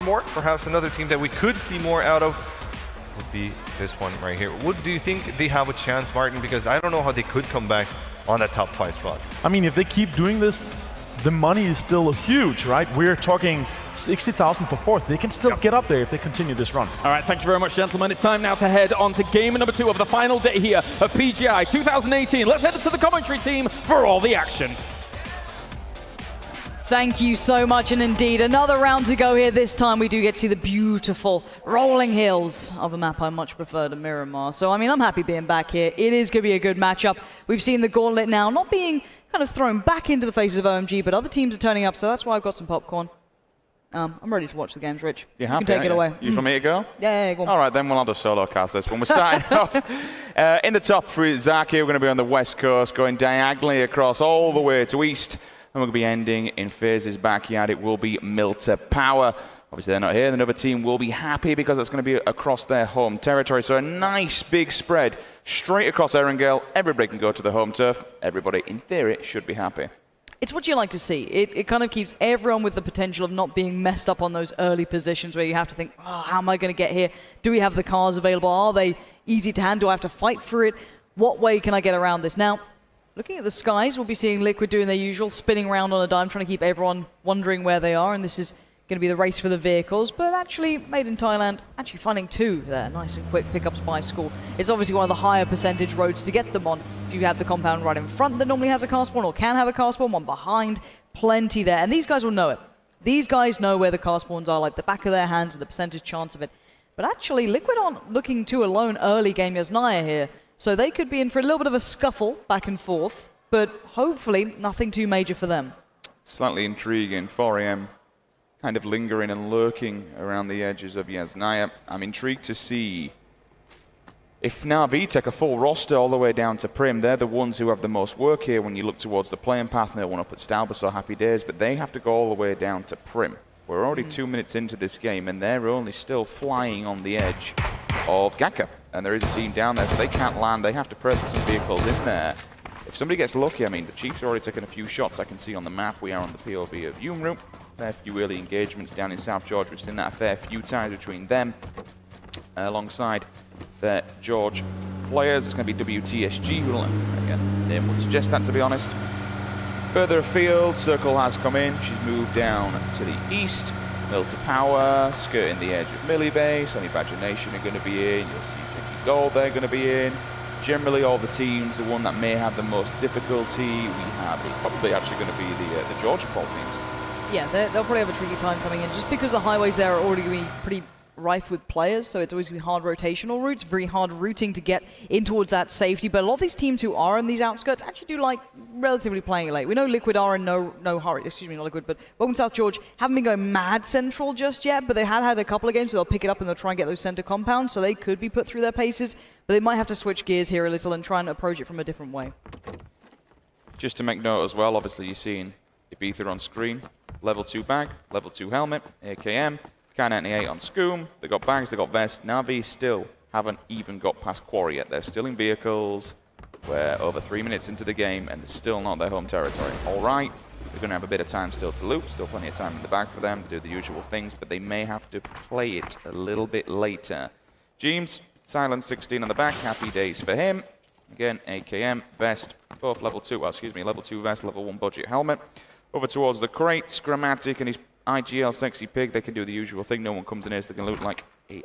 more. Perhaps another team that we could see more out of would be this one right here. Do you think they have a chance, Martin? Because I don't know how they could come back on that top 5 spot. I mean, if they keep doing this, the money is still huge, right? We're talking 60,000 for 4th. They can still get up there if they continue this run. All right, thank you very much, gentlemen. It's time now to head on to game number 2 of the final day here of PGI 2018. Let's head to the commentary team for all the action. Thank you so much, and indeed, another round to go here. This time we do get to see the beautiful rolling hills of a map I much prefer to Miramar. So, I mean, I'm happy being back here. It is going to be a good matchup. We've seen the Gauntlet now not being kind of thrown back into the faces of OMG, but other teams are turning up, so that's why I've got some popcorn. I'm ready to watch the games, Rich. You can take it away. You for me to go? Yeah, go on. All right, then we'll have a solo cast this one. We're starting off in the top for Zaki. We're going to be on the west coast, going diagonally across all the way to east. And we're going to be ending in FaZe's backyard. It will be Milta Power. Obviously, they're not here. Another team will be happy because it's going to be across their home territory. So a nice big spread straight across Erangel. Everybody can go to the home turf. Everybody, in theory, should be happy. It's what you like to see. It kind of keeps everyone with the potential of not being messed up on those early positions where you have to think, oh, how am I going to get here? Do we have the cars available? Are they easy to hand? Do I have to fight for it? What way can I get around this? Now, looking at the skies, we'll be seeing Liquid doing their usual, spinning around on a dime, trying to keep everyone wondering where they are, and this is going to be the race for the vehicles, but actually, Made in Thailand, actually finding 2 there, nice and quick pickups by School. It's obviously one of the higher percentage roads to get them on. If you have the compound right in front that normally has a car spawn, or can have a car spawn, one behind, plenty there, and these guys will know it. These guys know where the car spawns are, like the back of their hands and the percentage chance of it. But actually, Liquid aren't looking too alone early game Yasnaya here, so they could be in for a little bit of a scuffle back and forth, but hopefully nothing too major for them. Slightly intriguing. 4 AM kind of lingering and lurking around the edges of Yasnaya. I'm intrigued to see if Na'Vi take a full roster all the way down to Prim. They're the ones who have the most work here when you look towards the playing path, and they'll one up at Stalbus or Happy Days, but they have to go all the way down to Prim. We're already 2 minutes into this game, and they're only still flying on the edge of Gaka. And there is a team down there, so they can't land. They have to present some vehicles in there. If somebody gets lucky, I mean, the Chiefs have already taken a few shots. I can see on the map we are on the POV of Yumru. A fair few early engagements down in South George. We've seen that a fair few times between them alongside their George players. It's going to be WTSG, who, again, name would suggest that, to be honest. Further afield, Circle has come in. She's moved down to the east. Milta Power, skirting the edge of Millibay. Sony Badger Nation are going to be in. You'll see Jackie Gold, they're going to be in. Generally, all the teams, the one that may have the most difficulty we have is probably actually going to be the Georgia Pole teams. Yeah, they'll probably have a tricky time coming in, just because the highways there are already going to be pretty rife with players, so it's always going to be hard rotational routes, very hard routing to get in towards that safety, but a lot of these teams who are in these outskirts actually do like relatively playing it late. We know Liquid are in no hurry, excuse me, not Liquid, but Welcome South George haven't been going mad central just yet, but they had a couple of games, so they'll pick it up and they'll try and get those center compounds, so they could be put through their paces, but they might have to switch gears here a little and try and approach it from a different way. Just to make note as well, obviously you're seeing Ibiza on screen, level 2 bag, level 2 helmet, AKM, K98 on Scoom, they got bags, they got vest. Na'Vi still haven't even got past Quarry yet. They're still in vehicles. We're over 3 minutes into the game and they're still not their home territory. All right, they're going to have a bit of time still to loot, still plenty of time in the bag for them to do the usual things, but they may have to play it a little bit later. James, Silence 16 on the back, Happy Days for him. Again, AKM, vest, both level 2, well, excuse me, level 2 vest, level 1 budget helmet. Over towards the crates, Grammatic and his IGL Sexy Pig, they can do the usual thing. No one comes in here, so they can loot like a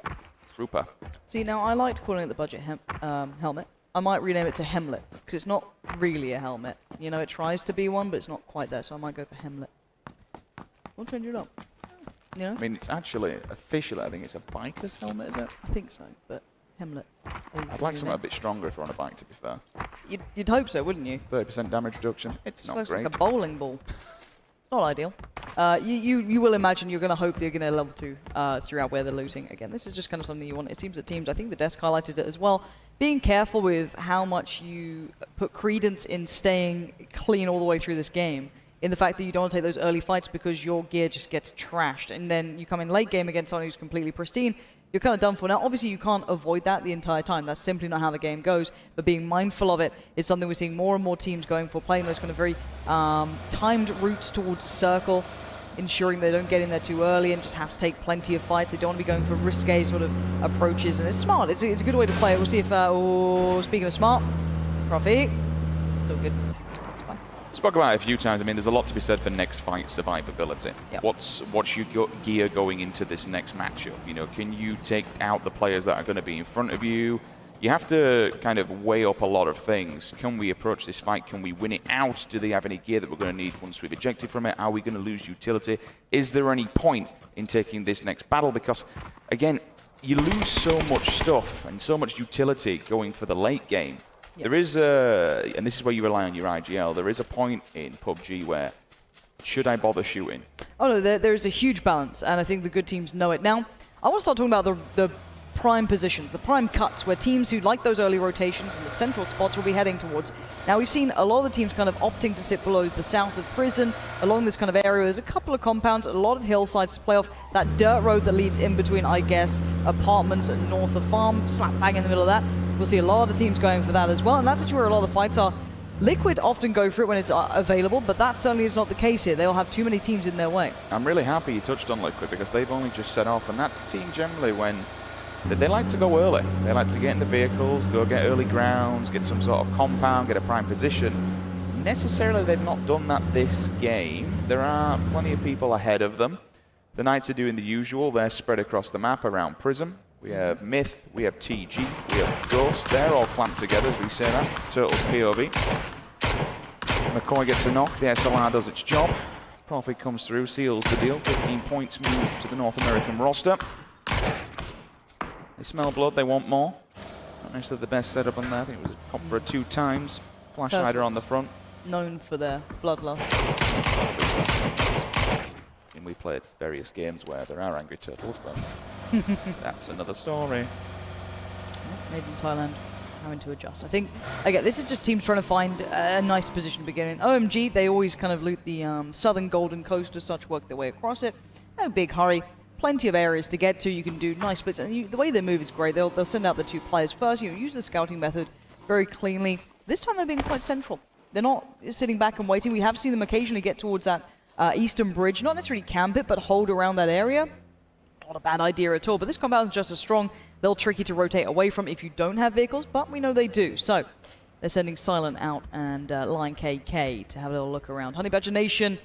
trooper. See, now I liked calling it the budget helmet. I might rename it to Hemlet, because it's not really a helmet. You know, it tries to be one, but it's not quite there, so I might go for Hemlet. We'll change it up. You know? I mean, it's actually, officially, I think it's a biker's helmet, is it? I think so, but Hemlet is I'd like something a bit stronger if we're on a bike, to be fair. You'd hope so, wouldn't you? 30% damage reduction. It's not looks great. like a bowling ball. It's not ideal. You will imagine you're going to hope that you're going to level 2 throughout where they're looting. Again, this is just kind of something you want. It seems that teams, I think the desk highlighted it as well, being careful with how much you put credence in staying clean all the way through this game, in the fact that you don't want to take those early fights because your gear just gets trashed, and then you come in late game against someone who's completely pristine, you're kind of done for. Now, obviously, you can't avoid that the entire time. That's simply not how the game goes. But being mindful of it is something we're seeing more and more teams going for, playing those kind of very timed routes towards circle. ensuring they don't get in there too early and just have to take plenty of fights. They don't want to be going for risque sort of approaches, and it's smart. It's a good way to play it. We'll see if, speaking of smart, Profi, it's all good. It's fine. Spoke about it a few times. I mean, there's a lot to be said for next fight survivability. Yep. What's your gear going into this next matchup? You know, can you take out the players that are going to be in front of you? You have to kind of weigh up a lot of things. Can we approach this fight? Can we win it out? Do they have any gear that we're going to need once we've ejected from it? Are we going to lose utility? Is there any point in taking this next battle? Because, again, you lose so much stuff and so much utility going for the late game. Yep. There is a, and this is where you rely on your IGL, there is a point in PUBG where, should I bother shooting? Oh no, there's a huge balance, and I think the good teams know it. Now, I want to start talking about the prime positions, the prime cuts, where teams who like those early rotations and the central spots will be heading towards. Now, we've seen a lot of the teams kind of opting to sit below the south of prison, along this kind of area. There's a couple of compounds, a lot of hillsides to play off. That dirt road that leads in between, I guess, apartments and north of farm, slap bang in the middle of that. We'll see a lot of teams going for that as well, and that's actually where a lot of the fights are. Liquid often go for it when it's available, but that certainly is not the case here. They'll have too many teams in their way. I'm really happy you touched on Liquid because they've only just set off, and that's a team generally when they like to go early. They like to get in the vehicles, go get early grounds, get some sort of compound, get a prime position. Necessarily, they've not done that this game. There are plenty of people ahead of them. The Knights are doing the usual. They're spread across the map around Prism. We have Myth, we have TG, we have Ghost. They're all clamped together, as we say that. Turtles POV. McCoy gets a knock. The SLR does its job. Profi comes through, seals the deal. 15 points move to the North American roster. They smell blood, they want more. Not necessarily the best setup on there. I think it was a Copra 2 times. Flash Hider on the front. Known for their bloodlust. And we played various games where there are angry turtles, but that's another story. Made in Thailand, having to adjust. I think, again, this is just teams trying to find a nice position to begin in. OMG, they always kind of loot the southern Golden Coast as such, work their way across it. No big hurry. Plenty of areas to get to. You can do nice splits, and the way they move is great. They'll send out the two players first. You know, use the scouting method very cleanly. This time they're being quite central. They're not sitting back and waiting. We have seen them occasionally get towards that eastern bridge, not necessarily camp it, but hold around that area. Not a bad idea at all. But this compound is just as strong. They'll trick you to rotate away from if you don't have vehicles, but we know they do. So they're sending Silent out and Lion KK to have a little look around. Honey Badger Nation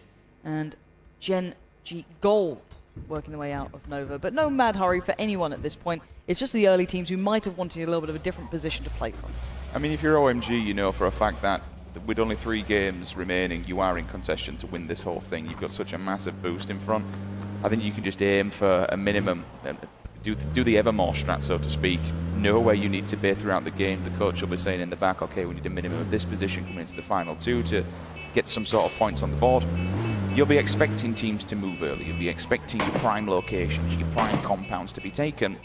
and Gen G Gold working their way out of Nova, but no mad hurry for anyone at this point. It's just the early teams who might have wanted a little bit of a different position to play from. I mean, if you're OMG, you know for a fact that with only 3 games remaining, you are in contention to win this whole thing. You've got such a massive boost in front. I think you can just aim for a minimum, do the Evermore strat, so to speak. Know where you need to be throughout the game. The coach will be saying in the back, okay, we need a minimum of this position coming into the final 2 to get some sort of points on the board. You'll be expecting teams to move early. You'll be expecting your prime locations, your prime compounds to be taken.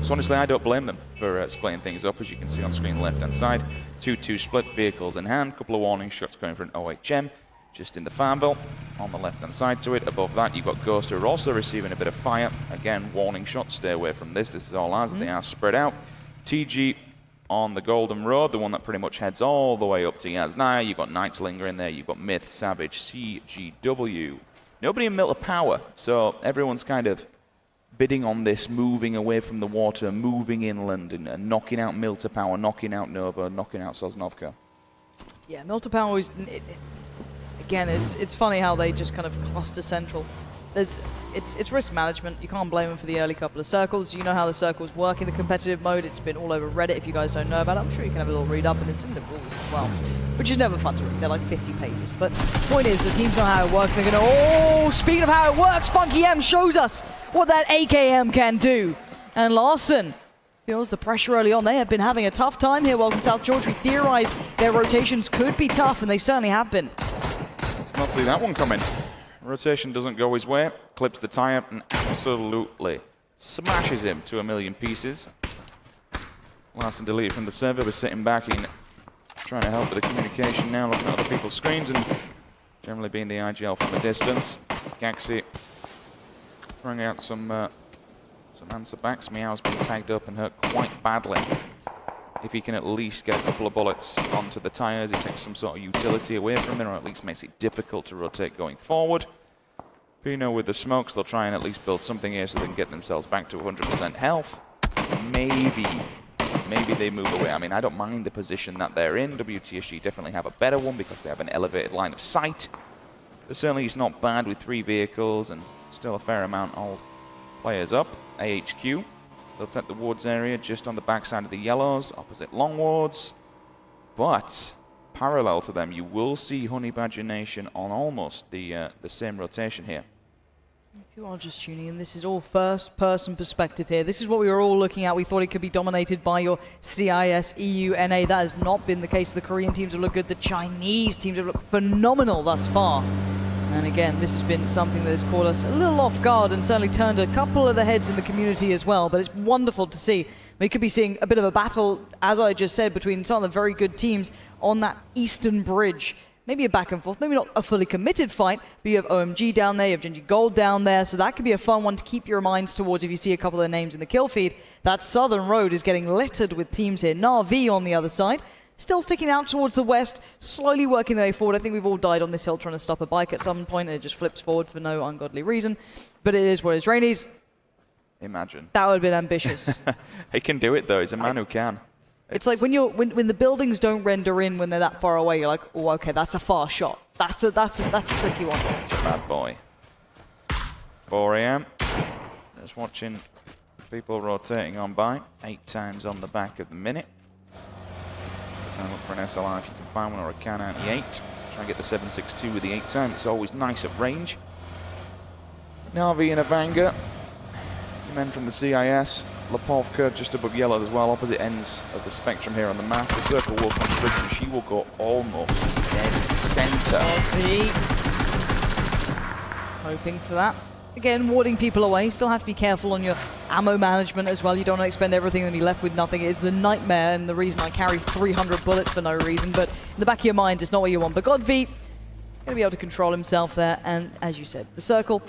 So honestly, I don't blame them for splitting things up, as you can see on screen left-hand side. 2-2 split, vehicles in hand, couple of warning shots going for an OHM, just in the Farmville. On the left-hand side to it, above that, you've got Ghost, who are also receiving a bit of fire. Again, warning shots, stay away from this. This is all ours, they are spread out. TG on the Golden Road, the one that pretty much heads all the way up to Yasnaya. You've got Knights lingering there, you've got Myth, Savage, CGW. Nobody in Milta Power, so everyone's kind of bidding on this, moving away from the water, moving inland, and knocking out Milta Power, knocking out Nova, knocking out Sosnovka. Yeah, Milta Power is, again, it's funny how they just kind of cluster central. It's risk management. You can't blame them for the early couple of circles. You know how the circles work in the competitive mode. It's been all over Reddit. If you guys don't know about it, I'm sure you can have a little read up, and it's in the rules as well, which is never fun to read. They're like 50 pages. But the point is, the teams know how it works. They're going to, oh, speaking of how it works, Funky M shows us what that AKM can do. And Larson feels the pressure early on. They have been having a tough time here. Welcome South George. We theorized their rotations could be tough, and they certainly have been. Not see that one coming. Rotation doesn't go his way, clips the tire, and absolutely smashes him to a million pieces. Larson deleted from the server, we're sitting back in, trying to help with the communication now, looking at other people's screens, and generally being the IGL from a distance. Gaxi throwing out some answer backs. Meow's been tagged up and hurt quite badly. If he can at least get a couple of bullets onto the tires, he takes some sort of utility away from them, or at least makes it difficult to rotate going forward. Pino with the smokes, they'll try and at least build something here so they can get themselves back to 100% health. Maybe they move away. I mean, I don't mind the position that they're in. WTSG definitely have a better one because they have an elevated line of sight. But certainly it's not bad with 3 vehicles and still a fair amount of players up. AHQ, they'll take the wards area just on the backside of the yellows, opposite long wards. But parallel to them, you will see Honey Badger Nation on almost the same rotation here. If you are just tuning in, this is all first-person perspective here. This is what we were all looking at. We thought it could be dominated by your CIS, EU, NA. That has not been the case. The Korean teams have looked good. The Chinese teams have looked phenomenal thus far. And again, this has been something that has caught us a little off guard and certainly turned a couple of the heads in the community as well. But it's wonderful to see. We could be seeing a bit of a battle, as I just said, between some of the very good teams on that eastern bridge. Maybe a back and forth, maybe not a fully committed fight, but you have OMG down there, you have Gen.G Gold down there, so that could be a fun one to keep your minds towards if you see a couple of their names in the kill feed. That southern road is getting littered with teams here. Na'Vi on the other side, still sticking out towards the west, slowly working their way forward. I think we've all died on this hill trying to stop a bike at some point, and it just flips forward for no ungodly reason. But it is what it is. Rainy's. Imagine. That would have been ambitious. He can do it though, he's a man who can. It's like when the buildings don't render in when they're that far away, you're like, oh, okay, that's a far shot. That's a tricky one. It's a bad boy. 4 AM. Just watching people rotating on by. 8 times on the back of the minute. Now look for an SLI if you can find one, or a Can 98. Try and get the 7.62 with the 8 time. It's always nice at range. Na'Vi and Avanga. Men from the CIS. Lepovka just above yellow as well, opposite ends of the spectrum here on the map. The circle will constrict and she will go almost dead center. Hoping for that. Again, warding people away. Still have to be careful on your ammo management as well. You don't want to expend everything and be left with nothing. It is the nightmare and the reason I carry 300 bullets for no reason. But in the back of your mind, it's not what you want. But Godv going to be able to control himself there. And as you said, the circle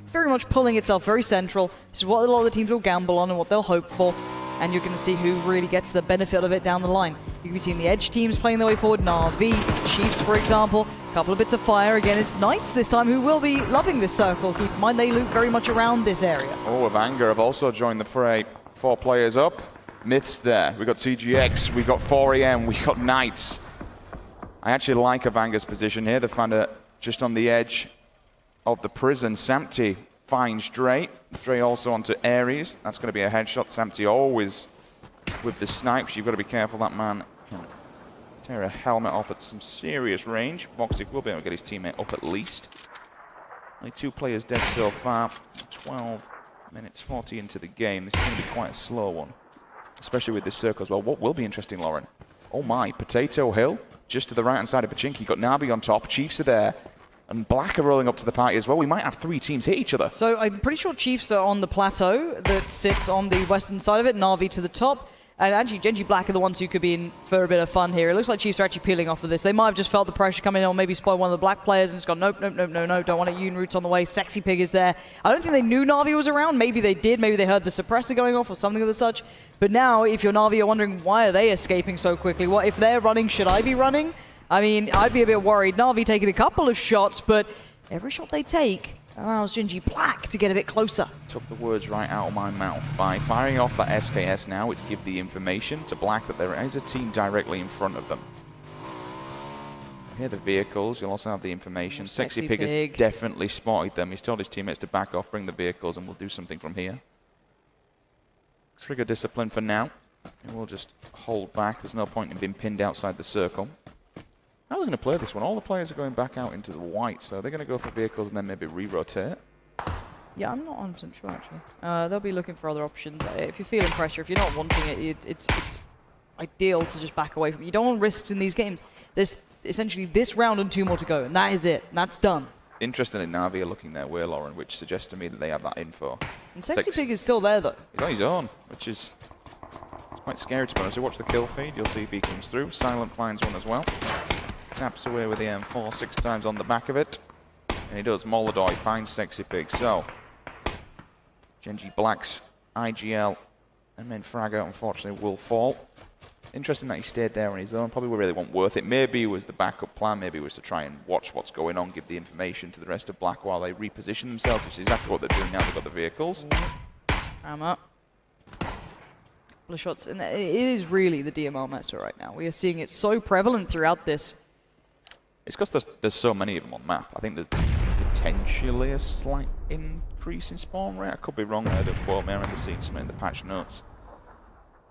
very much pulling itself very central. This is what a lot of the teams will gamble on and what they'll hope for. And you're going to see who really gets the benefit of it down the line. You can be seeing the Edge teams playing their way forward. Na'Vi, Chiefs, for example. A couple of bits of fire. Again, it's Knights this time who will be loving this circle. Keep in mind, they loot very much around this area. Oh, Avanga have also joined the fray. 4 players up. Myths there. We got CGX, we got 4 AM, we got Knights. I actually like Avanga's position here. They found it just on the edge of the prison. Samty finds Dre. Dre also onto Ares. That's going to be a headshot. Samty always with the snipes. You've got to be careful. That man can tear a helmet off at some serious range. Voxic will be able to get his teammate up at least. Only 2 players dead so far. 12 minutes 40 into the game. This is going to be quite a slow one, especially with this circle as well. What will be interesting, Lauren? Oh my, Potato Hill, just to the right-hand side of Pachinki. Got Navi on top. Chiefs are there. And Black are rolling up to the party as well. We might have 3 teams hit each other. So I'm pretty sure Chiefs are on the plateau that sits on the western side of it. Na'Vi to the top. And actually, Gen.G Black are the ones who could be in for a bit of fun here. It looks like Chiefs are actually peeling off of this. They might have just felt the pressure coming in or maybe spoil one of the Black players and just gone, nope, don't want it. Yoon Root's on the way. Sexy Pig is there. I don't think they knew Na'Vi was around. Maybe they did. Maybe they heard the suppressor going off or something of the such. But now, if you're Na'Vi, you're wondering, why are they escaping so quickly? What if they're running, should I be running? I mean, I'd be a bit worried. Na'Vi taking a couple of shots, but every shot they take allows Gen.G Black to get a bit closer. Took the words right out of my mouth. By firing off that SKS now, it's give the information to Black that there is a team directly in front of them. Here are the vehicles. You'll also have the information. Sexy Pig has definitely spotted them. He's told his teammates to back off, bring the vehicles, and we'll do something from here. Trigger discipline for now. And we'll just hold back. There's no point in being pinned outside the circle. How are they going to play this one? All the players are going back out into the white, so they're going to go for vehicles and then maybe re-rotate. Yeah, I'm not 100% sure, actually. They'll be looking for other options. If you're feeling pressure, if you're not wanting it, it's ideal to just back away from it. You don't want risks in these games. There's essentially this round and 2 more to go, and that is it. And that's done. Interestingly, Na'Vi are looking their way, Lauren, which suggests to me that they have that info. And Sexy Pig is still there, though. He's on his own, which is quite scary to be honest. So watch the kill feed, you'll see if he comes through. Silent finds one as well. Taps away with the M4 6 times on the back of it. And he does. Molodor, he finds Sexy Pig. So, Gen.G Black's IGL and then Fragger, unfortunately, will fall. interesting that he stayed there on his own. Probably really wasn't worth it. Maybe it was the backup plan. Maybe it was to try and watch what's going on, give the information to the rest of Black while they reposition themselves, which is exactly what they're doing now. They've got the vehicles. I'm up. Couple of shots, and it is really the DMR meta right now. We are seeing it so prevalent throughout this. It's because there's so many of them on map. I think there's potentially a slight increase in spawn rate. I could be wrong there, don't quote me. I remember seeing something in the patch notes.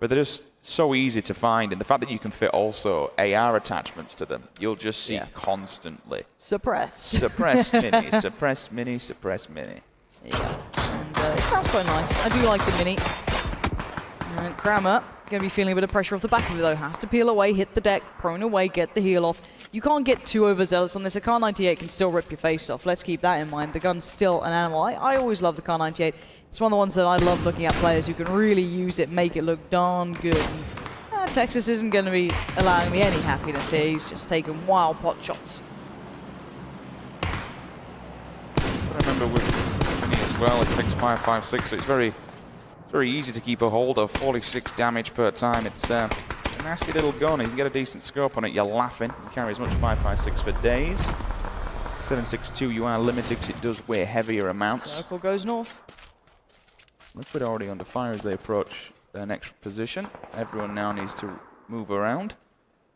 But they're just so easy to find, and the fact that you can fit also AR attachments to them, you'll just see constantly. Suppressed. Suppressed mini, suppressed mini, suppressed mini. Yeah, and it sounds quite nice. I do like the mini. And Kramer going to be feeling a bit of pressure off the back of it though. Has to peel away, hit the deck, prone away, get the heal off. You can't get too overzealous on this. A Kar98 can still rip your face off. Let's keep that in mind. The gun's still an animal. I always love the Kar98. It's one of the ones that I love looking at players who can really use it, make it look darn good. And, Texas isn't going to be allowing me any happiness here. He's just taking wild pot shots. I remember with mini as well, it takes 5.56, so it's very easy to keep a hold of. 46 damage per time. It's a nasty little gun. You can get a decent scope on it, you're laughing. You carry as much 5.56 for days. 7.62, you are limited because it does weigh heavier amounts. Circle goes north. Liquid already under fire as they approach their next position. Everyone now needs to move around.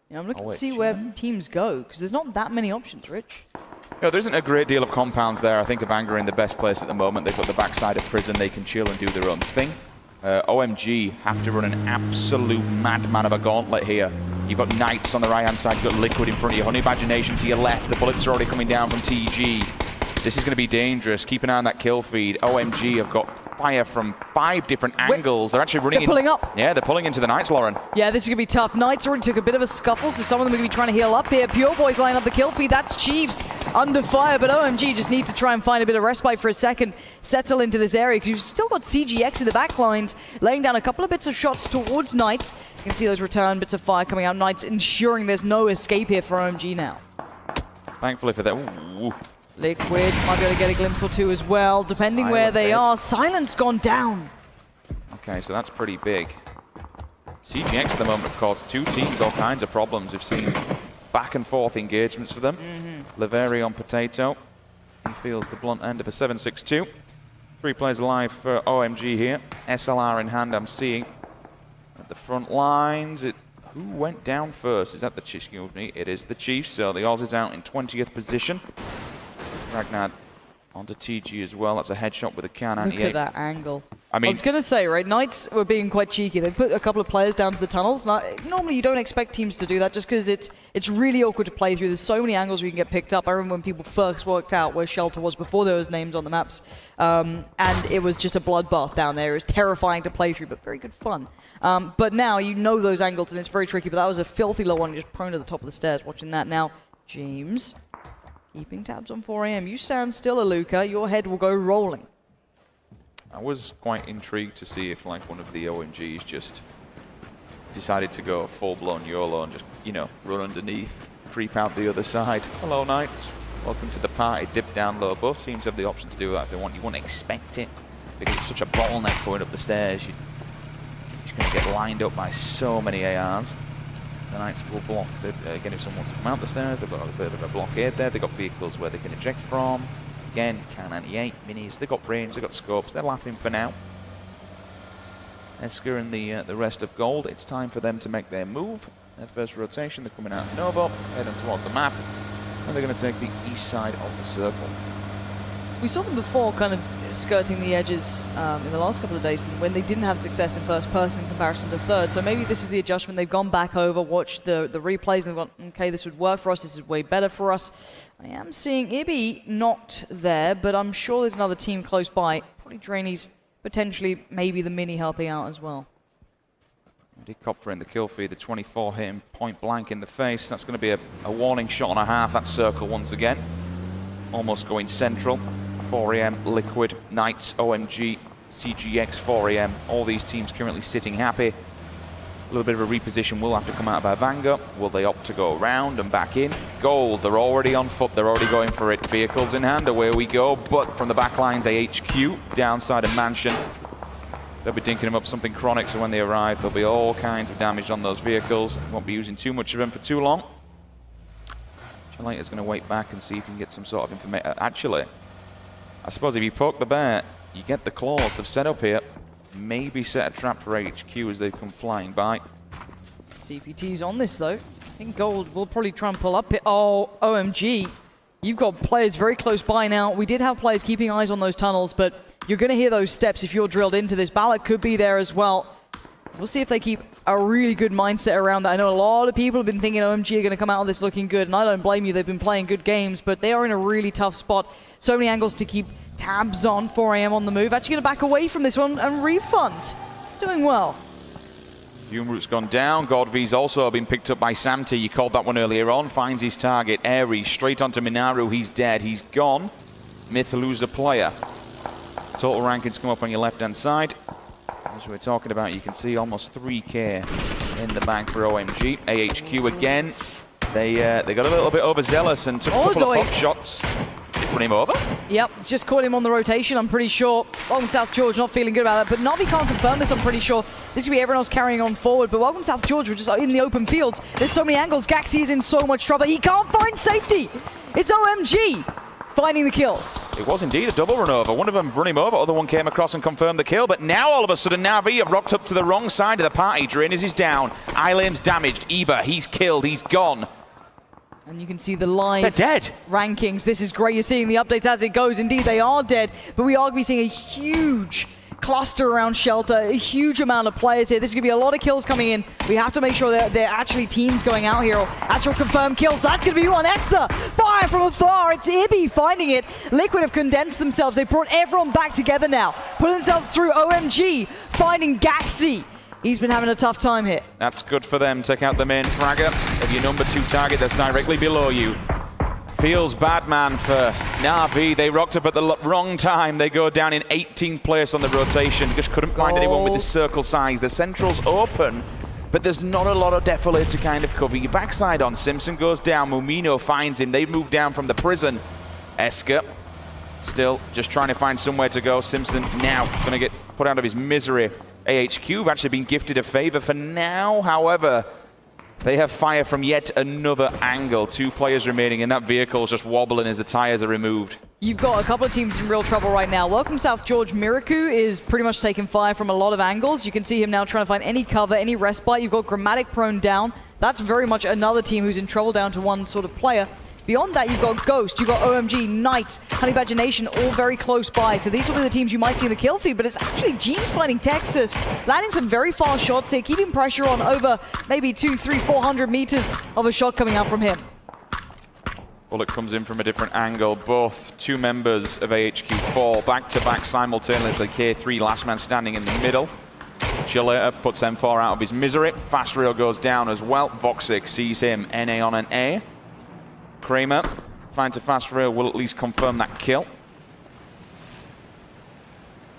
Yeah, I'm looking to see where teams go, because there's not that many options, Rich. No, there isn't a great deal of compounds there. I think Avanga are in the best place at the moment. They've got the backside of prison. They can chill and do their own thing. OMG have to run an absolute madman of a gauntlet here. You've got Knights on the right-hand side. You've got Liquid in front of you. Honey Imagination to your left. The bullets are already coming down from TG. This is going to be dangerous. Keep an eye on that kill feed. OMG have got fire from 5 different angles. They're actually running in. They're pulling up. Yeah, they're pulling into the Knights, Lauren. Yeah, this is going to be tough. Knights already took a bit of a scuffle, so some of them are going to be trying to heal up here. Pure Boys line up the kill feed. That's Chiefs under fire, but OMG just need to try and find a bit of respite for a second, settle into this area, because you've still got CGX in the back lines, laying down a couple of bits of shots towards Knights. You can see those return bits of fire coming out. Knights ensuring there's no escape here for OMG now. Thankfully for that. Ooh. Liquid might be able to get a glimpse or two as well, depending where they are. Silence gone down. Okay, so that's pretty big. CGX at the moment, of course, 2 teams, all kinds of problems. We've seen back and forth engagements for them. Laveri on Potato. He feels the blunt end of a 7.62. 3 players alive for OMG here. SLR in hand, I'm seeing. At the front lines, who went down first? Is that the Chiefs? It is the Chiefs, so the Oz is out in 20th position. Ragnar onto TG as well. That's a headshot with a Kar98. Look at that angle. I mean, was going to say, right, Knights were being quite cheeky. They put a couple of players down to the tunnels. Now, normally you don't expect teams to do that just because it's really awkward to play through. There's so many angles where you can get picked up. I remember when people first worked out where Shelter was before there was names on the maps. And it was just a bloodbath down there. It was terrifying to play through, but very good fun. But now you know those angles and it's very tricky. But that was a filthy low one, just prone to the top of the stairs. Watching that now. James. Keeping tabs on 4am. You stand still, Aluka. Your head will go rolling. I was quite intrigued to see if like one of the OMGs just decided to go full-blown YOLO and just, you know, run underneath, creep out the other side. Hello, Knights. Welcome to the party. Dip down low. Both teams have the option to do that if they want. You wouldn't expect it because it's such a bottleneck going up the stairs. You're just going to get lined up by so many ARs. The Knights will block. Again, if someone wants to come out the stairs, they've got a bit of a blockade there. They've got vehicles where they can eject from. Again, Kar98, minis. They've got brains, they've got scopes. They're laughing for now. Esker and the rest of Gold. It's time for them to make their move. Their first rotation. They're coming out of Novo, heading towards the map, and they're going to take the east side of the circle. We saw them before kind of skirting the edges in the last couple of days when they didn't have success in first person in comparison to third. So maybe this is the adjustment. They've gone back over, watched the replays, and they've gone, okay, this would work for us. This is way better for us. I am seeing Ibby not there, but I'm sure there's another team close by. Probably Drainey's, potentially maybe the Mini helping out as well. Kopfer in the kill feed, the 24 hit him point blank in the face. That's going to be a warning shot and a half. That circle once again. Almost going central. 4am, Liquid, Knights, OMG, CGX, 4am. All these teams currently sitting happy. A little bit of a reposition will have to come out of Avanga. Will they opt to go around and back in? Gold, they're already on foot. They're already going for it. Vehicles in hand, away we go. But from the back lines, AHQ, downside of Mansion. They'll be dinking them up something chronic, so when they arrive, there'll be all kinds of damage on those vehicles. Won't be using too much of them for too long. Chalater's going to wait back and see if he can get some sort of information. Actually, I suppose if you poke the bear, you get the claws they've set up here. Maybe set a trap for HQ as they come flying by. CPT's on this though. I think Gold will probably try and pull up it. Oh, OMG. You've got players very close by now. We did have players keeping eyes on those tunnels, but you're going to hear those steps if you're drilled into this. Ballot could be there as well. We'll see if they keep a really good mindset around that. I know a lot of people have been thinking OMG are going to come out of this looking good, and I don't blame you. They've been playing good games, but they are in a really tough spot. So many angles to keep tabs on. 4am on the move. Actually going to back away from this one and refund. Doing well. Humeroot's gone down. Godv's also been picked up by Samty. You called that one earlier on. Finds his target. Aries straight onto Minaru. He's dead. He's gone. Myth lose a player. Total rankings come up on your left-hand side. As we're talking about, you can see almost 3k in the bank for OMG. AHQ again. They got a little bit overzealous and took a couple of pop shots. He's run him over? Yep, just caught him on the rotation, I'm pretty sure. Welcome South George, not feeling good about that, but Navi can't confirm this, I'm pretty sure. This could be everyone else carrying on forward, but Welcome South George, we're just in the open fields. There's so many angles, Gaxi is in so much trouble, he can't find safety! It's OMG finding the kills. It was indeed a double run over. One of them run him over, other one came across and confirmed the kill, but now all of a sudden Navi have rocked up to the wrong side of the party. Drainers is down, Ilam's damaged, Eba, he's killed, he's gone. And you can see the live They're dead. rankings. This is great. You're seeing the updates as it goes. Indeed, they are dead. But we are going to be seeing a huge cluster around Shelter, a huge amount of players here. This is going to be a lot of kills coming in. We have to make sure that they're actually teams going out here, or actual confirmed kills. That's going to be one. Extra fire from afar. It's Ibby finding it. Liquid have condensed themselves. They brought everyone back together now. Putting themselves through. OMG finding Gaxi. He's been having a tough time here. That's good for them. Take out the main fragger of your number 2 target that's directly below you. Feels bad, man, for Na'Vi. They rocked up at the wrong time. They go down in 18th place on the rotation. Just couldn't find anyone with this circle size. The central's open, but there's not a lot of defilade to kind of cover your backside on. Simpson goes down. Mumino finds him. They move down from the prison. Esker still just trying to find somewhere to go. Simpson now going to get put out of his misery. AHQ have actually been gifted a favor for now. However, they have fire from yet another angle. 2 players remaining, and that vehicle is just wobbling as the tires are removed. You've got a couple of teams in real trouble right now. Welcome South George. Miraku is pretty much taking fire from a lot of angles. You can see him now trying to find any cover, any respite. You've got Grammatic prone down. That's very much another team who's in trouble down to one sort of player. Beyond that, you've got Ghost, you've got OMG, Knights, Honey Badger Nation, all very close by. So these will be the teams you might see in the kill feed, but it's actually Jeans finding Texas, landing some very fast shots here, keeping pressure on over maybe 200, 300, 400 meters of a shot coming out from him. Bullet comes in from a different angle. Both 2 members of AHQ fall back-to-back simultaneously. K3, last man standing in the middle. Chalater puts M4 out of his misery. Fast Rail goes down as well. Voxic sees him, NA on an A. Kramer finds a Fast Rail, will at least confirm that kill.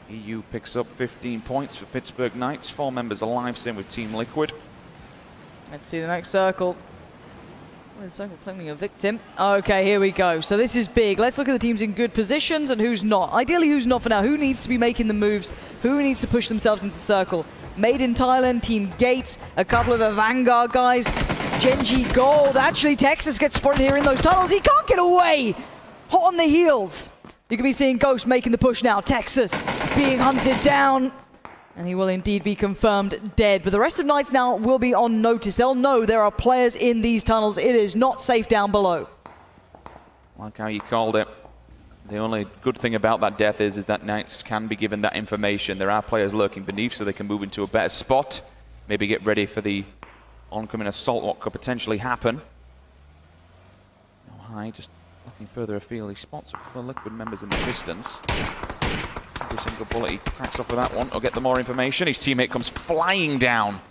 EU picks up 15 points for Pittsburgh Knights. 4 members alive, same with Team Liquid. Let's see the next circle. Well, the circle claiming a victim. Okay, here we go. So this is big. Let's look at the teams in good positions and who's not. Ideally, who's not for now. Who needs to be making the moves? Who needs to push themselves into the circle? Made in Thailand, Team Gates, a couple of the Vanguard guys. Genji Gold. Actually, Texas gets spotted here in those tunnels. He can't get away. Hot on the heels. You can be seeing Ghost making the push now. Texas being hunted down. And he will indeed be confirmed dead. But the rest of Knights now will be on notice. They'll know there are players in these tunnels. It is not safe down below. Like how you called it. The only good thing about that death is that Knights can be given that information. There are players lurking beneath, so they can move into a better spot. Maybe get ready for the oncoming assault, what could potentially happen. No high, just looking further afield. He spots a couple of Liquid members in the distance. Every single bullet he cracks off with that one. I'll get the more information. His teammate comes flying down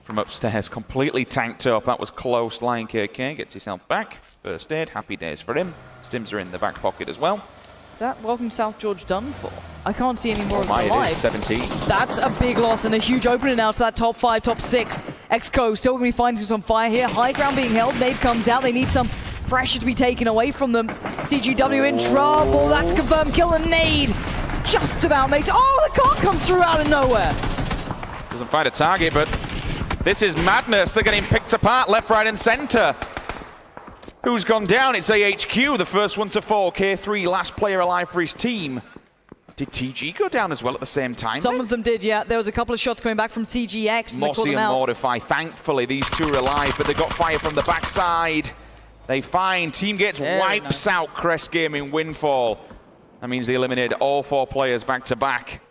from upstairs, completely tanked up. That was close. Lion KK gets himself back. First aid, happy days for him. Stims are in the back pocket as well. Is that Welcome South George done for? I can't see any more of them It alive. is 17. That's a big loss and a huge opening now to that top 5, top 6. XCO still going to be finding some fire here. High ground being held. Nade comes out. They need some pressure to be taken away from them. CGW in trouble. That's a confirmed kill, and Nade just about makes it. Oh, the car comes through out of nowhere. Doesn't find a target, but this is madness. They're getting picked apart left, right, and center. Who's gone down? It's AHQ, the first one to fall. K3, last player alive for his team. Did TG go down as well at the same time? Some of them did, yeah. There was a couple of shots coming back from CGX. And they called Mossy them and out. Mortify. Thankfully, these two are alive, but they got fire from the backside. They find Team Gates Very wipes nice. out Crest Gaming Windfall. That means they eliminated all 4 players back to back.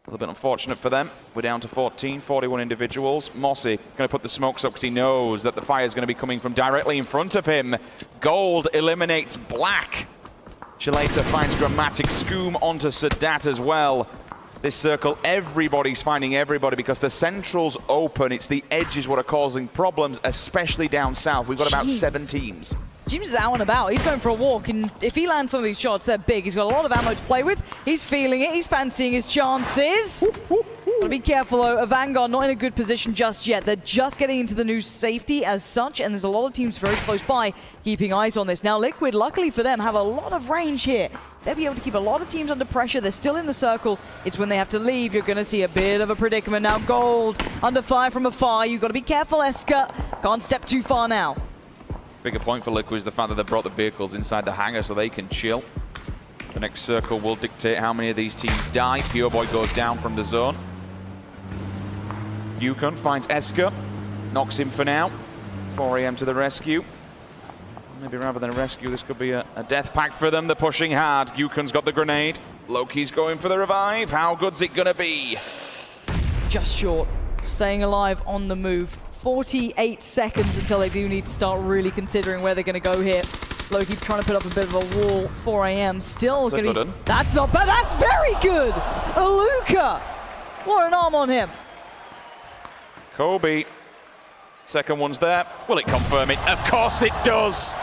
A little bit unfortunate for them. We're down to 14, 41 individuals. Mossy going to put the smokes up because he knows that the fire is going to be coming from directly in front of him. Gold eliminates Black. Shalata finds Dramatic. Scoom onto Sadat as well. This circle, everybody's finding everybody because the central's open. It's the edges what are causing problems, especially down south. We've got about Jeez. 7 teams. James is out and about. He's going for a walk, and if he lands some of these shots, they're big. He's got a lot of ammo to play with. He's feeling it. He's fancying his chances. Gotta be careful, though. A Vanguard not in a good position just yet. They're just getting into the new safety as such, and there's a lot of teams very close by keeping eyes on this. Now, Liquid, luckily for them, have a lot of range here. They'll be able to keep a lot of teams under pressure. They're still in the circle. It's when they have to leave. You're going to see a bit of a predicament. Now, Gold under fire from afar. You've got to be careful, Eska. Can't step too far now. Bigger point for Liquid is the fact that they brought the vehicles inside the hangar so they can chill. The next circle will dictate how many of these teams die. Pure Boy goes down from the zone. Yukon finds Eska, knocks him for now. 4 AM to the rescue. Maybe rather than a rescue, this could be a death pact for them. They're pushing hard. Yukon's got the grenade. Loki's going for the revive. How good's it gonna be? Just short. Staying alive on the move. 48 seconds until they do need to start really considering where they're going to go here. Loki trying to put up a bit of a wall. 4 AM still going to be... That's not bad. That's very good. Aluka. What an arm on him. Kobe. Second one's there. Will it confirm it? Of course it does.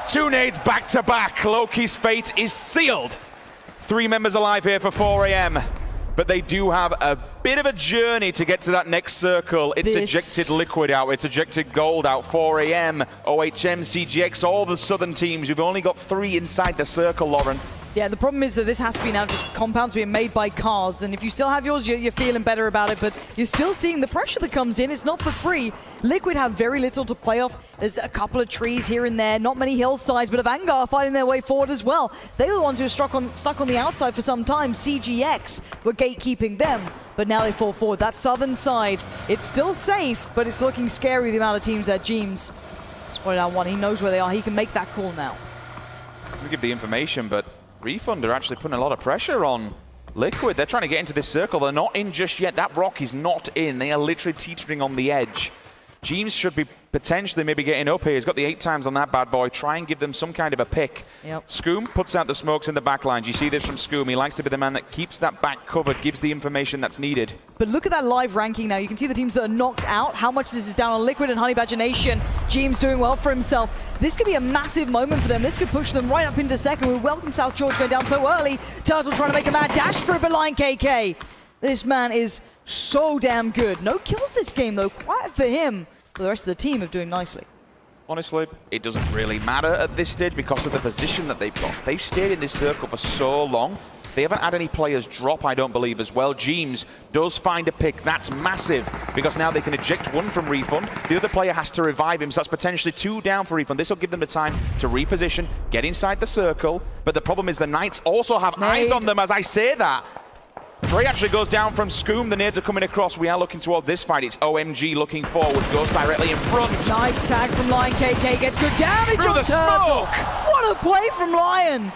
2 nades back to back. Loki's fate is sealed. 3 members alive here for 4 AM. But they do have a bit of a journey to get to that next circle. It's ejected Liquid out. It's ejected Gold out. 4 AM, OHM, CGX, all the southern teams. We've only got 3 inside the circle, Lauren. Yeah, the problem is that this has to be now just compounds being made by cars, and if you still have yours, you're feeling better about it, but you're still seeing the pressure that comes in. It's not for free. Liquid have very little to play off. There's a couple of trees here and there, not many hillsides, but a Vanguard fighting their way forward as well. They were the ones who were stuck on the outside for some time. CGX were gatekeeping them, but now they fall forward. That southern side, it's still safe, but it's looking scary, the amount of teams that James spotted out one. He knows where they are. He can make that call now. We give the information, but Refund are actually putting a lot of pressure on Liquid. They're trying to get into this circle. They're not in just yet. That rock is not in. They are literally teetering on the edge. James should be potentially maybe getting up here. He's got the 8 times on that bad boy. Try and give them some kind of a pick. Yep. Scoom puts out the smokes in the back lines. You see this from Scoom. He likes to be the man that keeps that back covered, gives the information that's needed. But look at that live ranking now. You can see the teams that are knocked out, how much this is down on Liquid and Honey Badger Nation. James doing well for himself. This could be a massive moment for them. This could push them right up into second. We welcome South George going down so early. Turtle trying to make a mad dash for it, but Lion KK. This man is so damn good. No kills this game though. Quiet for him. But the rest of the team are doing nicely. Honestly, it doesn't really matter at this stage because of the position that they've got. They've stayed in this circle for so long. They haven't had any players drop, I don't believe, as well. James does find a pick. That's massive because now they can eject one from Refund. The other player has to revive him, so that's potentially 2 down for Refund. This will give them the time to reposition, get inside the circle. But the problem is the Knights also have eyes on them as I say that. Frey actually goes down from Scoom. The nades are coming across. We are looking toward this fight. It's OMG looking forward. Goes directly in front. Nice tag from Lion KK. Gets good damage Through on the Turtle. smoke. What a play from Lion.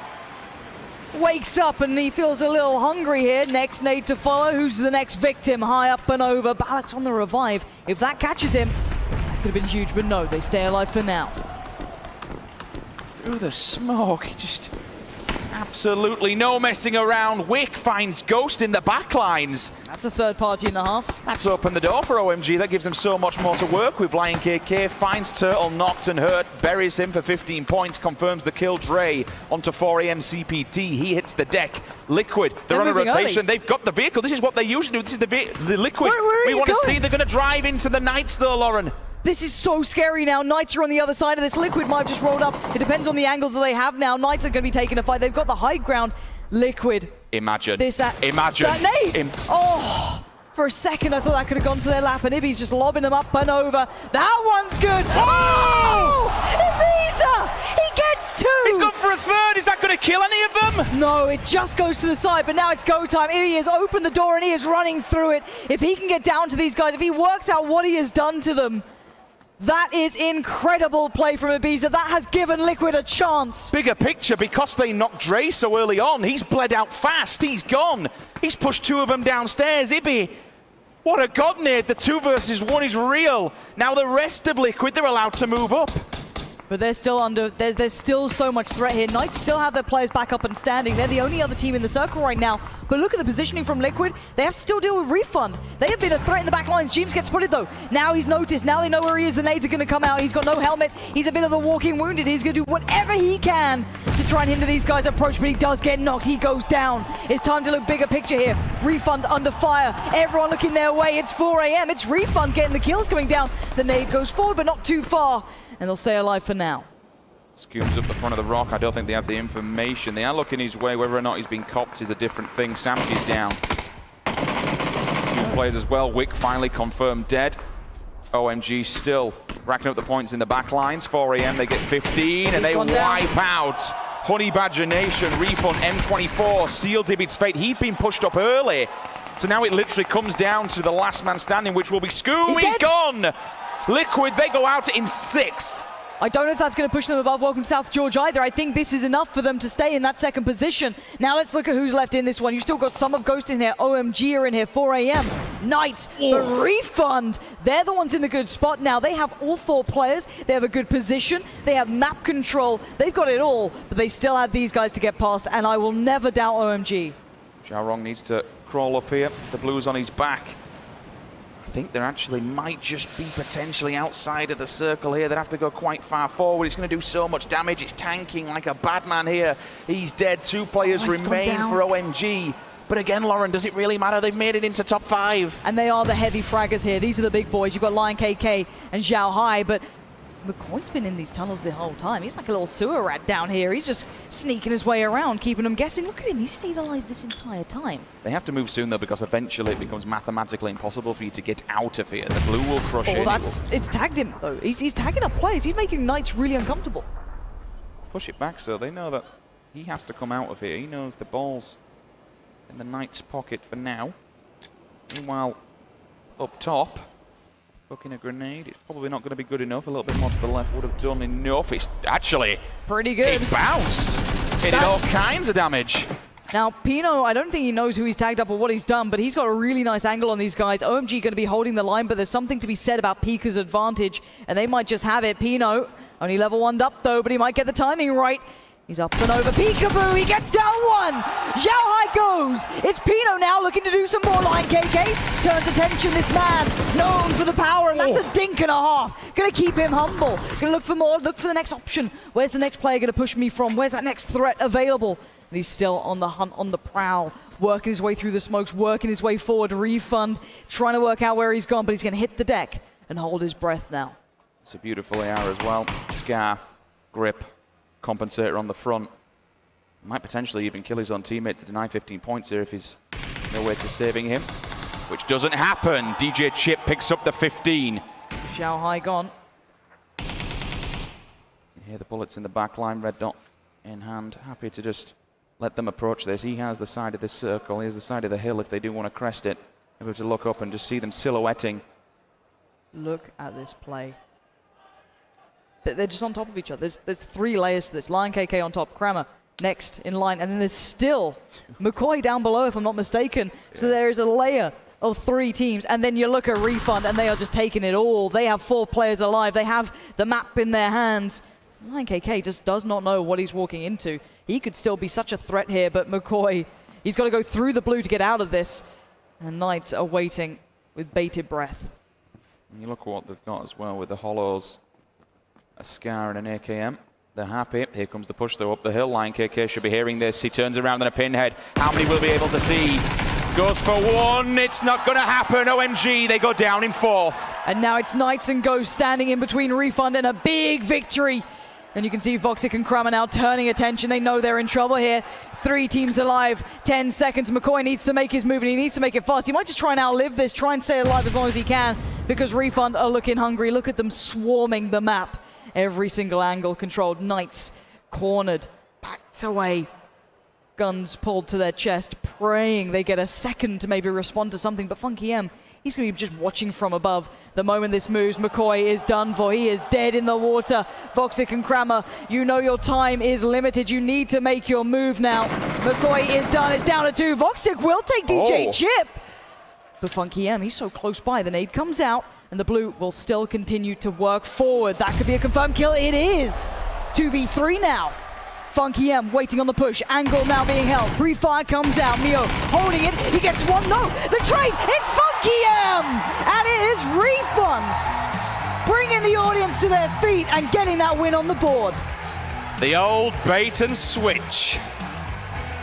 Wakes up and he feels a little hungry here. Next nade to follow. Who's the next victim? High up and over. Balak's on the revive. If that catches him, that could have been huge, but no, they stay alive for now. Through the smoke. He just... absolutely no messing around. Wick finds Ghost in the backlines. That's a third party and a half. That's opened the door for OMG. That gives them so much more to work with. Lion KK finds Turtle, knocked and hurt, buries him for 15 points, confirms the kill. Dre onto 4 AM CPT. He hits the deck. Liquid, they're on a rotation. Early. They've got the vehicle. This is what they usually do. This is the Liquid. Where we are want to you see. going? They're going to drive into the Knights though, Lauren. This is so scary now. Knights are on the other side of this. Liquid might have just rolled up. It depends on the angles that they have now. Knights are going to be taking a fight. They've got the high ground. Liquid. Imagine. Imagine. That nade! Oh! For a second, I thought that could have gone to their lap, and Ibby's just lobbing them up and over. That one's good. Oh! Ibiza! He gets 2! He's gone for a third. Is that going to kill any of them? No, it just goes to the side, but now it's go time. Ibby has opened the door, and he is running through it. If he can get down to these guys, if he works out what he has done to them, that is incredible play from Ibiza. That has given Liquid a chance. Bigger picture, because they knocked Dre so early on, he's bled out fast. He's gone. He's pushed 2 of them downstairs. Ibby, what a god nade. The 2 versus 1 is real. Now the rest of Liquid, they're allowed to move up. But they're still under, there's still so much threat here. Knights still have their players back up and standing. They're the only other team in the circle right now. But look at the positioning from Liquid. They have to still deal with Refund. They have been a threat in the back lines. James gets spotted though. Now he's noticed. Now they know where he is. The nades are going to come out. He's got no helmet. He's a bit of a walking wounded. He's going to do whatever he can to try and hinder these guys' approach. But he does get knocked. He goes down. It's time to look bigger picture here. Refund under fire. Everyone looking their way. It's 4 a.m. It's Refund getting the kills coming down. The nade goes forward, but not too far. And they'll stay alive for now. Scoons up the front of the rock. I don't think they have the information. They are looking his way. Whether or not he's been copped is a different thing. Samsy's down. 2 players as well. Wick finally confirmed dead. OMG still racking up the points in the back lines. 4 a.m. they get 15 and they wipe out Honey Badger Nation. Refund M24 sealed Ibby's fate. He'd been pushed up early. So now it literally comes down to the last man standing, which will be Scoom. He's gone. Liquid, they go out in 6th. I don't know if that's going to push them above Welcome South George either. I think this is enough for them to stay in that second position. Now let's look at who's left in this one. You've still got some of Ghost in here. OMG are in here. 4 a.m. Knights. But Refund, they're the ones in the good spot now. They have all 4 players. They have a good position. They have map control. They've got it all. But they still have these guys to get past. And I will never doubt OMG. Xiaorong needs to crawl up here. The blue's on his back. I think they actually might just be potentially outside of the circle here. They'd have to go quite far forward. It's going to do so much damage. It's tanking like a bad man here. He's dead. 2 players remain for OMG. But again, Lauren, does it really matter? They've made it into top 5. And they are the heavy fraggers here. These are the big boys. You've got Lion KK and Zhao Hai, but McCoy's been in these tunnels the whole time. He's like a little sewer rat down here. He's just sneaking his way around, keeping them guessing. Look at him, he's stayed alive this entire time. They have to move soon, though, because eventually it becomes mathematically impossible for you to get out of here. The blue will crush it. It's tagged him, though. He's tagging up players. He's making Knights really uncomfortable. Push it back, so they know that he has to come out of here. He knows the ball's in the Knights' pocket for now. Meanwhile, up top, booking a grenade. It's probably not going to be good enough. A little bit more to the left would have done enough. It's actually pretty good. It bounced. It did all kinds of damage. Now, Pino, I don't think he knows who he's tagged up or what he's done, but he's got a really nice angle on these guys. OMG going to be holding the line, but there's something to be said about Pika's advantage, and they might just have it. Pino, only level 1'd up though, but he might get the timing right. He's up and over. Peekaboo, he gets down 1. Zhao Hai goes. It's Pino now looking to do some more. Lion KK turns attention. This man known for the power, and that's a dink and a half. Gonna keep him humble. Gonna look for more, look for the next option. Where's the next player gonna push me from? Where's that next threat available? And he's still on the hunt, on the prowl, working his way through the smokes, working his way forward. Refund, trying to work out where he's gone, but he's gonna hit the deck and hold his breath now. It's a beautiful AR as well. Scar, grip, compensator on the front. Might potentially even kill his own teammate to deny 15 points here if he's no way to saving him, which doesn't happen. DJ Chip picks up the 15. Zhao Hai gone. You hear the bullets in the back line, red dot in hand. Happy to just let them approach this. He has the side of this circle. Here's the side of the hill if they do want to crest it. Able to look up and just see them silhouetting. Look at this play. They're just on top of each other. There's 3 layers to this. Lion KK on top, Kramer next in line, and then there's still McCoy down below, if I'm not mistaken. Yeah. So there is a layer of 3 teams, and then you look at Refund, and they are just taking it all. They have 4 players alive. They have the map in their hands. Lion KK just does not know what he's walking into. He could still be such a threat here, but McCoy, he's got to go through the blue to get out of this. And Knights are waiting with bated breath. And you look at what they've got as well with the hollows. A Scar and an AKM. They're happy. Here comes the push, though, up the hill. Lion KK should be hearing this. He turns around in a pinhead. How many will be able to see? Goes for 1. It's not going to happen. OMG, they go down in 4th. And now it's Knights and Ghost standing in between Refund and a big victory. And you can see Voxic and Kramer now turning attention. They know they're in trouble here. 3 teams alive, 10 seconds. McCoy needs to make his move, and he needs to make it fast. He might just try and outlive this, try and stay alive as long as he can, because Refund are looking hungry. Look at them swarming the map. Every single angle controlled. Knights cornered, backed away. Guns pulled to their chest, praying they get a second to maybe respond to something. But Funky M, he's going to be just watching from above. The moment this moves, McCoy is done for. He is dead in the water. Voxic and Kramer, you know your time is limited. You need to make your move now. McCoy is done. It's down to 2. Voxic will take DJ Chip. But Funky M, he's so close by. The nade comes out, and the blue will still continue to work forward. That could be a confirmed kill. It is. 2v3 now. Funky M waiting on the push. Angle now being held. Free fire comes out. Mio holding it. He gets one. No, the trade. It's Funky M, and it is Refund bringing the audience to their feet and getting that win on the board. The old bait and switch.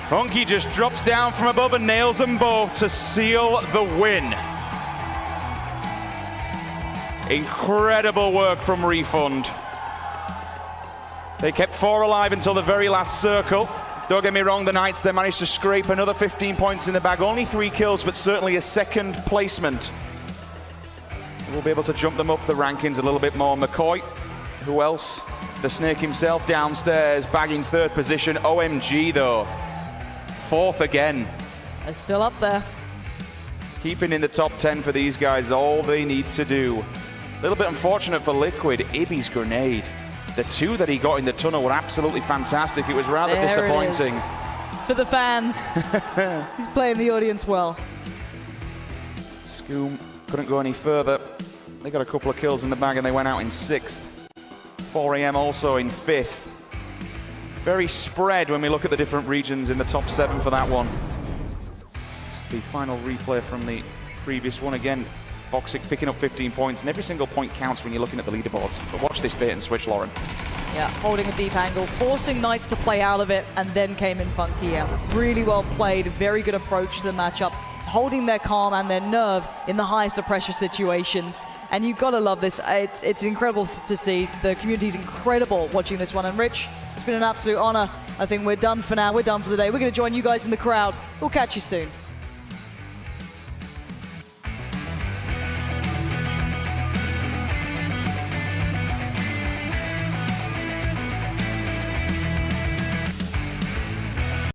Funky just drops down from above and nails them both to seal the win. Incredible work from Refund. They kept 4 alive until the very last circle. Don't get me wrong, the Knights, they managed to scrape another 15 points in the bag. Only 3 kills, but certainly a second placement. We'll be able to jump them up the rankings a little bit more. McCoy, who else? The Snake himself downstairs, bagging 3rd position. OMG though, 4th again. They're still up there. Keeping in the top 10 for these guys, all they need to do. A little bit unfortunate for Liquid, Ibby's grenade. The 2 that he got in the tunnel were absolutely fantastic. It was rather disappointing. For the fans. He's playing the audience well. Scoom couldn't go any further. They got a couple of kills in the bag and they went out in 6th. 4AM also in 5th. Very spread when we look at the different regions in the top 7 for that one. The final replay from the previous one again. Voxic picking up 15 points, and every single point counts when you're looking at the leaderboards. But watch this bait and switch, Lauren. Yeah, holding a deep angle, forcing Knights to play out of it, and then came in Funky M. Really well played, very good approach to the matchup, holding their calm and their nerve in the highest of pressure situations. And you've got to love this. It's incredible to see. The community's incredible watching this one. And Rich, it's been an absolute honor. I think we're done for now. We're done for the day. We're going to join you guys in the crowd. We'll catch you soon.